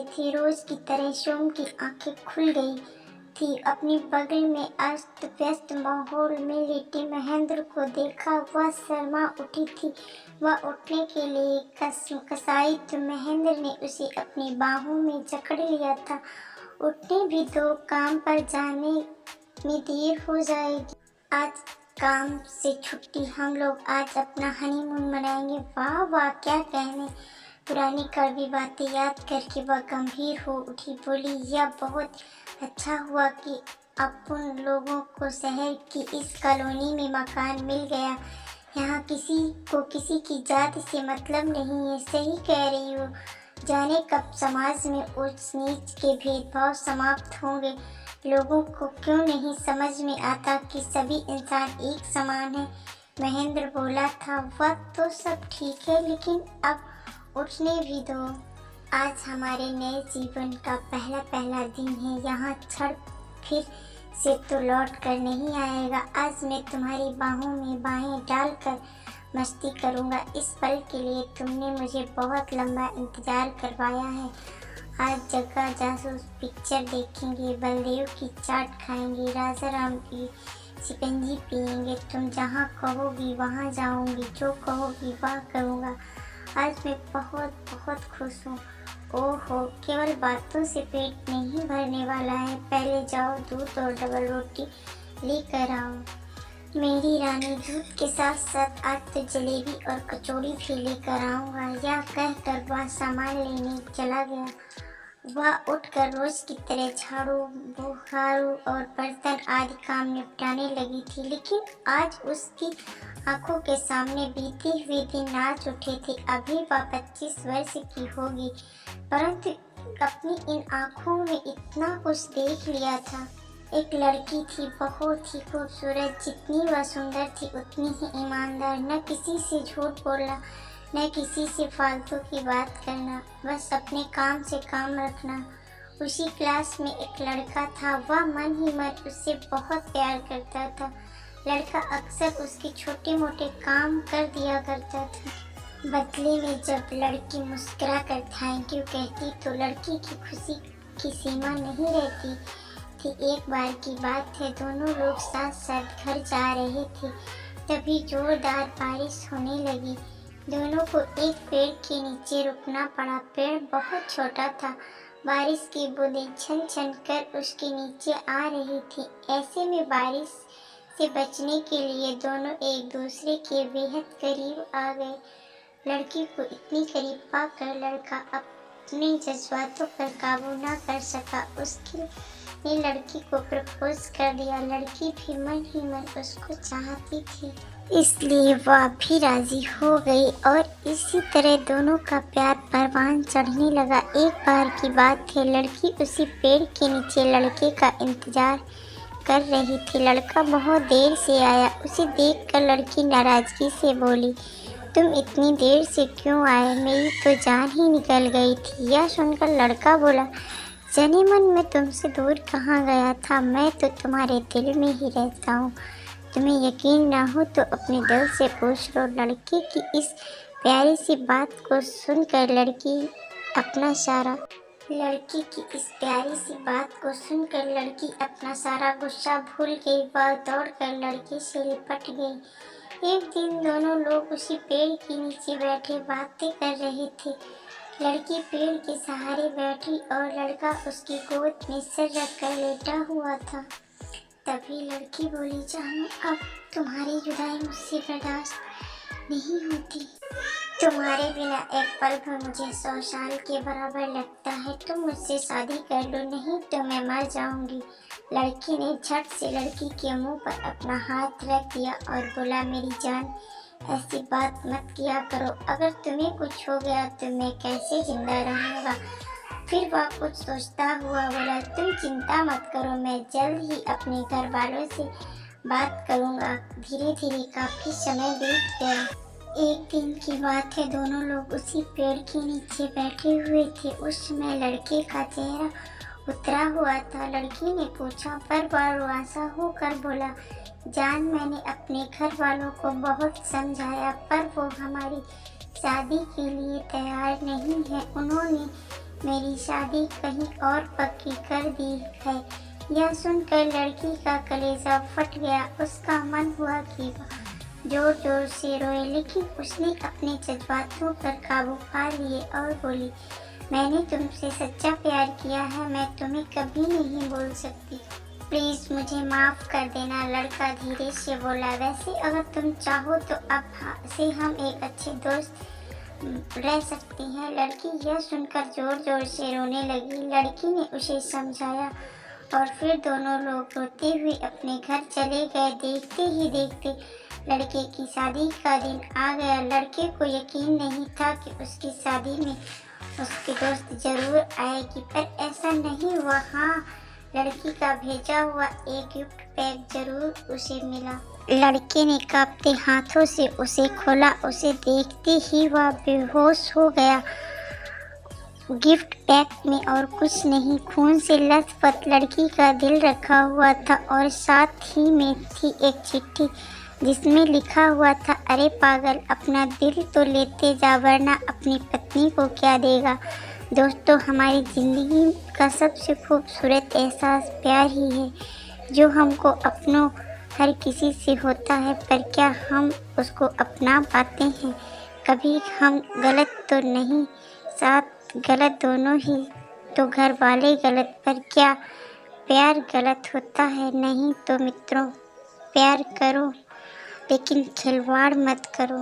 रहे थे। रोज की तरह सोम की आंखें खुल गई थी। अपनी बगल में अस्त व्यस्त माहौल में लेटे महेंद्र को देखा। वह शर्मा उठी थी। वह उठने के लिए कसाई तो महेंद्र ने उसे अपनी बाहों में जकड़ लिया था। उठने भी दो, काम पर जाने में देर हो जाएगी। आज काम से छुट्टी, हम लोग आज अपना हनीमून मनाएंगे। वाह वाह, क्या कहने। पुरानी कड़वी बातें याद करके वह गंभीर हो उठी। बोली, यह बहुत अच्छा हुआ कि अपन लोगों को शहर की इस कॉलोनी में मकान मिल गया। यहाँ किसी को किसी की जात से मतलब नहीं है। सही कह रही हो। जाने कब समाज में ऊंच नीच के भेदभाव समाप्त होंगे। लोगों को क्यों नहीं समझ में आता कि सभी इंसान एक समान है। महेंद्र बोला था, वह तो सब ठीक है, लेकिन अब उठने भी दो। आज हमारे नए जीवन का पहला दिन है। यहाँ क्षण फिर से तो लौट कर नहीं आएगा। आज मैं तुम्हारी बाहों में बाहें डालकर मस्ती करूँगा। इस पल के लिए तुमने मुझे बहुत लंबा इंतजार करवाया है। आज जग्गा जासूस पिक्चर देखेंगे, बलदेव की चाट खाएंगे, राजा राम की शिकंजी पियेंगे। तुम जहाँ कहोगी वहाँ जाऊँगी, जो कहोगी वह करूँगा। आज मैं बहुत बहुत खुश हूँ। ओहो, केवल बातों से पेट नहीं भरने वाला है। पहले जाओ दूध और डबल रोटी लेकर आओ। मेरी रानी, दूध के साथ साथ आज तो जलेबी और कचौड़ी भी लेकर आऊँगा। यह कहकर वह सामान लेने चला गया। वह उठकर रोज की तरह झाड़ू, बुहारू और बर्तन आदि काम निपटाने लगी थी, लेकिन आज उसकी आंखों के सामने बीते हुए दिन नाच उठे थे। अभी वह 25 वर्ष की होगी, परंतु अपनी इन आंखों में इतना कुछ देख लिया था। एक लड़की थी, बहुत ही खूबसूरत। जितनी वह सुंदर थी उतनी ही ईमानदार। न किसी से झूठ बोलना, न किसी से फालतू की बात करना, बस अपने काम से काम रखना। उसी क्लास में एक लड़का था। वह मन ही मन उससे बहुत प्यार करता था। लड़का अक्सर उसके छोटे मोटे काम कर दिया करता था। बदले में जब लड़की मुस्कुरा कर थैंक यू कहती तो लड़की की खुशी की सीमा नहीं रहती थी। एक बार की बात है, दोनों लोग साथ साथ घर जा रहे थे, तभी जोरदार बारिश होने लगी। दोनों को एक पेड़ के नीचे रुकना पड़ा। पेड़ बहुत छोटा था। बारिश की बूंदें छन छन कर उसके नीचे आ रही थी। ऐसे में बारिश से बचने के लिए दोनों एक दूसरे के बेहद करीब आ गए। लड़की को इतनी करीब पाकर लड़का अपने जज्बातों पर काबू न कर सका। उसने लड़की को प्रपोज कर दिया। लड़की भी मन ही मन उसको चाहती थी, इसलिए वह भी राजी हो गई और इसी तरह दोनों का प्यार परवान चढ़ने लगा। एक बार की बात है, लड़की उसी पेड़ के नीचे लड़के का इंतजार कर रही थी। लड़का बहुत देर से आया। उसे देखकर लड़की नाराजगी से बोली, तुम इतनी देर से क्यों आए? मेरी तो जान ही निकल गई थी। यह सुनकर लड़का बोला, जाने मन में तुमसे दूर कहाँ गया था, मैं तो तुम्हारे दिल में ही रहता हूँ। तुम्हें यकीन ना हो तो अपने दिल से पूछ लो। लड़के की इस प्यारी सी बात को सुनकर लड़की अपना सारा गुस्सा भूल गई। वह दौड़कर लड़के से लिपट गई। एक दिन दोनों लोग उसी पेड़ के नीचे बैठे बातें कर रहे थे। लड़की पेड़ के सहारे बैठी और लड़का उसकी गोद में सिर रखकर लेटा हुआ था। तभी लड़की बोली, जानू, अब तुम्हारी जुदाई मुझसे बर्दाश्त नहीं होती। तुम्हारे बिना एक पल भी मुझे 100 साल के बराबर लगता है। तुम मुझसे शादी कर लो, नहीं तो मैं मर जाऊंगी। लड़की ने झट से लड़की के मुंह पर अपना हाथ रख दिया और बोला, मेरी जान, ऐसी बात मत किया करो। अगर तुम्हें कुछ हो गया तो मैं कैसे जिंदा रहूँगा? फिर वह कुछ सोचता हुआ बोला, तुम चिंता मत करो, मैं जल्द ही अपने घर वालों से बात करूँगा। धीरे धीरे काफ़ी समय बीत गया। एक दिन की बात है, दोनों लोग उसी पेड़ के नीचे बैठे हुए थे। उस समय लड़के का चेहरा उतरा हुआ था। लड़की ने पूछा, पर वह रुआसा होकर बोला, जान, मैंने अपने घर वालों को बहुत समझाया, पर वो हमारी शादी के लिए तैयार नहीं है। उन्होंने मेरी शादी कहीं और पक्की कर दी है। यह सुनकर लड़की का कलेजा फट गया। उसका मन हुआ कि वह जोर जोर से रोए, लेकिन उसने अपने जज्बातों पर काबू पा लिए और बोली, मैंने तुमसे सच्चा प्यार किया है, मैं तुम्हें कभी नहीं भूल सकती। प्लीज़ मुझे माफ़ कर देना। लड़का धीरे से बोला, वैसे अगर तुम चाहो तो अब से हम एक अच्छे दोस्त रह सकती हैं। लड़की यह सुनकर जोर जोर से रोने लगी। लड़की ने उसे समझाया और फिर दोनों लोग रोते हुए अपने घर चले गए। देखते ही देखते लड़के की शादी का दिन आ गया। लड़के को यकीन नहीं था कि उसकी शादी में उसकी दोस्त जरूर आएगी, पर ऐसा नहीं हुआ। हाँ, लड़की का भेजा हुआ एक गिफ्ट पैक जरूर उसे मिला। लड़के ने कांपते हाथों से उसे खोला। उसे देखते ही वह बेहोश हो गया। गिफ्ट पैक में और कुछ नहीं, खून से लथपथ लड़की का दिल रखा हुआ था और साथ ही में थी एक चिट्ठी जिसमें लिखा हुआ था, अरे पागल, अपना दिल तो लेते जा, वरना अपनी पत्नी को क्या देगा। दोस्तों, हमारी ज़िंदगी का सबसे खूबसूरत एहसास प्यार ही है, जो हमको अपनों हर किसी से होता है, पर क्या हम उसको अपना पाते हैं? कभी हम गलत तो नहीं, साथ गलत दोनों ही, तो घर वाले गलत, पर क्या प्यार गलत होता है? नहीं तो मित्रों, प्यार करो लेकिन खिलवाड़ मत करो।